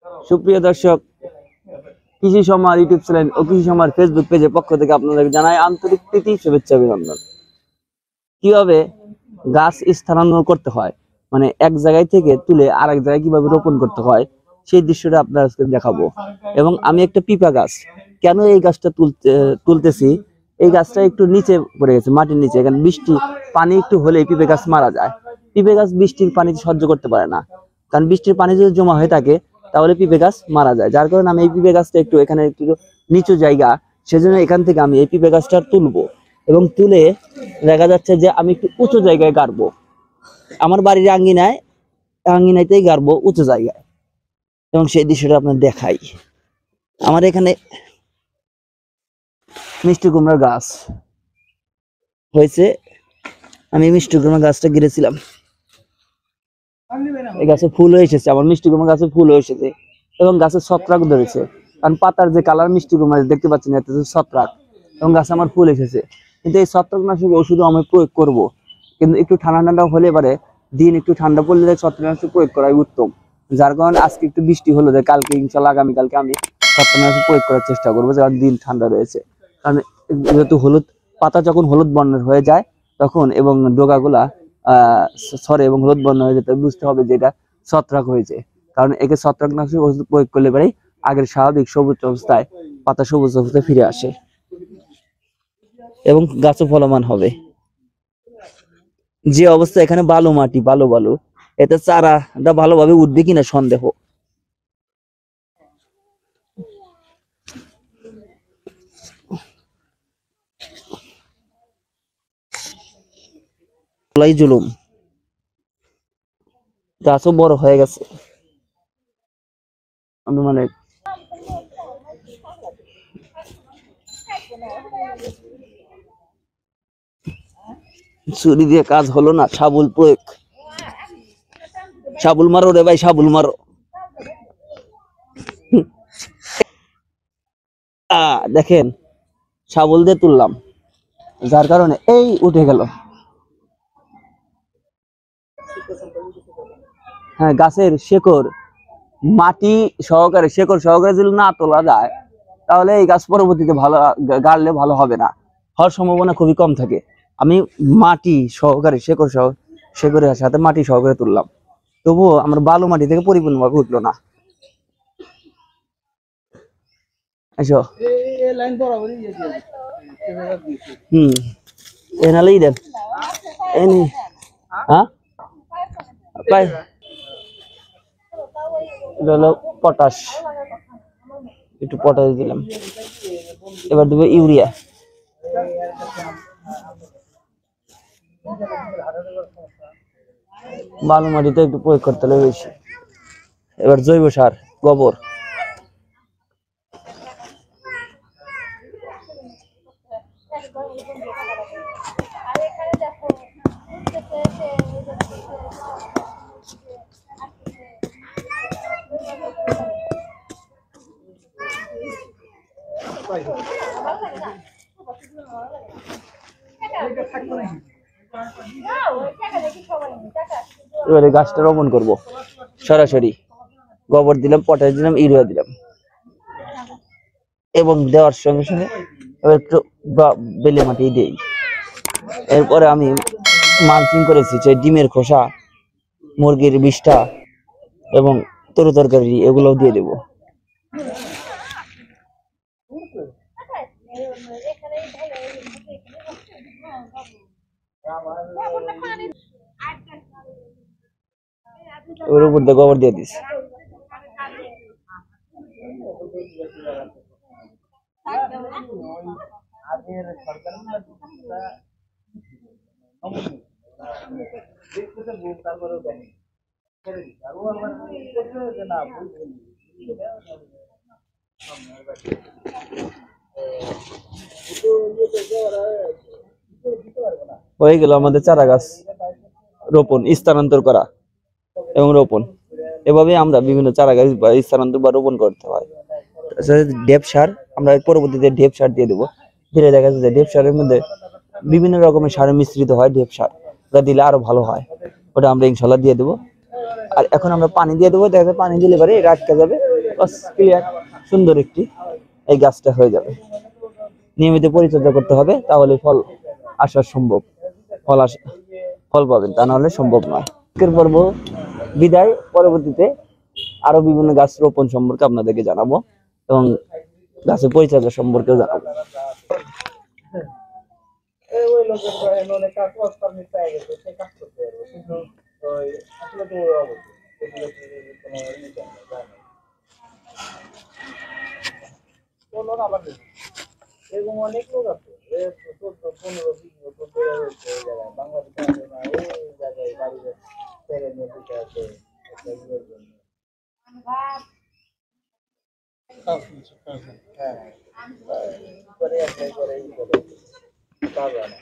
সুপ্রিয় দর্শক, কৃষি সম্মান ইউটিউব চ্যানেল ও কৃষি সম্মান ফেসবুক পেজের পক্ষ থেকে আপনাদেরকে জানাই আন্তরিক প্রীতি শুভেচ্ছা অভিনন্দন। কিভাবে গাছ স্থানান্তর করতে হয়, মানে এক জায়গায় থেকে তুলে আরেক জায়গায় কিভাবে রোপণ করতে হয়, সেই দৃশ্যটা আপনাদেরকে দেখাবো। এবং আমি একটা পিপা গাছ, কেন এই গাছটা তুলতেছি, এই গাছটা একটু নিচে পড়ে গেছে, মাটির নিচে। এখানে বৃষ্টি পানি একটু হলেই পিপে গাছ মারা যায়। পিপে গাছ বৃষ্টির পানি সহ্য করতে পারে না, কারণ বৃষ্টির পানি যদি জমা হয়ে থাকে তাহলে পিপে গাছ মারা যায়। যার কারণে আমি এই পিপে গাছটা একটু, এখানে একটু নিচু জায়গা, সেজন্য এখান থেকে আমি এই পিপে গাছটা তুলবো এবং তুলে দেখা যাচ্ছে যে আমি একটু উঁচু জায়গায় গাড়বো। আমার বাড়ির আঙ্গিনাইতেই গাড়বো, উঁচু জায়গায়। এবং সেই দৃশ্যটা আপনার দেখাই। আমার এখানে মিষ্টি কুমড়ার গাছ হয়েছে, আমি মিষ্টি কুমড়া গাছটা গিরেছিলাম, এই গাছে ফুল হয়ে এসেছে, আমার মিষ্টি কুমড়া গাছে ফুল হয়ে এসেছে এবং গাছের ছত্রাক ধরেছে। কারণ পাতার যে কালার মিষ্টি কুমড়া দেখতে পাচ্ছেন, এতে ছত্রাক, এবং গাছে আমার ফুল এসেছে। কিন্তু এই ছত্রাকনাশক ওষুধ আমি প্রয়োগ করব, কিন্তু একটু ঠান্ডা ঠান্ডা হলে পারে, দিন একটু ঠান্ডা পড়লে ছত্রাকনাশক প্রয়োগ করাই উত্তম। যার কারণে আজকে একটু বৃষ্টি হলো, যে কালকে ইনশাল্লাহ আগামীকালকে আমি ছত্রাকনাশক প্রয়োগ করার চেষ্টা করবো, যার দিন ঠান্ডা রয়েছে। কারণ যেহেতু হলুদ পাতা যখন হলুদ বর্ণের হয়ে যায় তখন, এবং ডোগাগুলা সরে এবং হলুদ বর্ণ হয়ে যেতে, বুঝতে হবে যে এটা ছত্রাক হয়েছে। কারণ একে ছত্রাকনাশক ওষুধ প্রয়োগ করলে পরেই আগের স্বাভাবিক সবুজ অবস্থায়, পাতা সবুজ অবস্থায় ফিরে আসে এবং গাছও ফলমান হবে। যে অবস্থা এখানে বালু মাটি, বালু, এতে চারাটা ভালোভাবে উঠবে কিনা সন্দেহ। জুলুম, গাছও বড় হয়ে গেছে। আমি মানে ছুরি দিয়ে কাজ হলো না, শাবল প্রয়োগ। শাবল মারো রে ভাই, শাবল মারো। দেখেন, শাবল দিয়ে তুললাম, যার কারণে এই উঠে গেল। হ্যাঁ, গাছের শেকড় মাটি সহকারে, শেকড় সহকারে যদি না তোলা যায়, তাহলে এই গাছ পরবর্তীতে ভালো গাড়লে ভালো হবে না, হওয়ার সম্ভাবনা খুবই কম থাকে। আমি মাটি সহকারে, শেকড়ের সাথে মাটি সহকারে তুললাম, তবুও আমার বালু মাটি থেকে পরিপূর্ণভাবে উঠলো না। আসো, এনালেই দেন, এনে হ্যাঁ প্রায় হলো পটাশ, একটু পটাশ দিলাম। এবার দেবো ইউরিয়া। বালু মাটিতে একটু প্রয়োগ করতে হবে বেশি। এবার জৈব সার, গোবর। এবারে গাছটা রোপণ করবো, সরাসরি গোবর দিলাম, পটাশ দিলাম, ইউরিয়া দিলাম, এবং দেওয়ার সঙ্গে সঙ্গে এবার একটু বেলে মাটি দিই। এরপরে আমি মালচিং করেছি, যে ডিমের খোসা, মুরগির বিষ্ঠা এবং তরু তরকারি, এগুলোও দিয়ে দেবো। ওর উপর দিয়ে গোবর দিয়ে দিস। হয়ে গেল আমাদের চারা গাছ রোপণ, স্থানান্তর করা এবং রোপণ। এভাবে আমরা বিভিন্ন চারা গাছ স্থানান্তর বা রোপণ করতে হয়। ডেপ সার আমরা পরবর্তীতে ডেপ সার দিয়ে দেবো। ধীরে দেখা যাচ্ছে ডেপ সারের মধ্যে বিভিন্ন রকমের সার মিশ্রিত হয়, ডেপ সার ওটা দিলে আরো ভালো হয়, ওটা আমরা ইনশাল্লাহ দিয়ে দেবো। আর এখন আমরা পানি দিয়ে দেবো, দেখা পানি দিলে পরে এটা আটকে যাবে, ক্লিয়ার, সুন্দর একটি এই গাছটা হয়ে যাবে। নিয়মিত পরিচর্যা করতে হবে, তাহলে ফল আসা সম্ভব। ফল পাবেন, তা নাহলে সম্ভব নয়। আজকের পর্ব বিদায়। পরবর্তীতে আরো বিভিন্ন গাছ রোপণ সম্পর্কে আপনাদেরকে জানাবো এবং গাছের পরিচর্যা সম্পর্কেও জানাবো। এরকম অনেক লোক আছে, 14-15-20 বছর ধরে হয়েছে এই জায়গায়, বাংলাদেশে আছে না, এই জায়গায় বাড়িতে ছেড়ে নিয়ে বসে আছে একটা ইয়ের জন্য। হ্যাঁ, করে apply করে ই করে, পারবে না।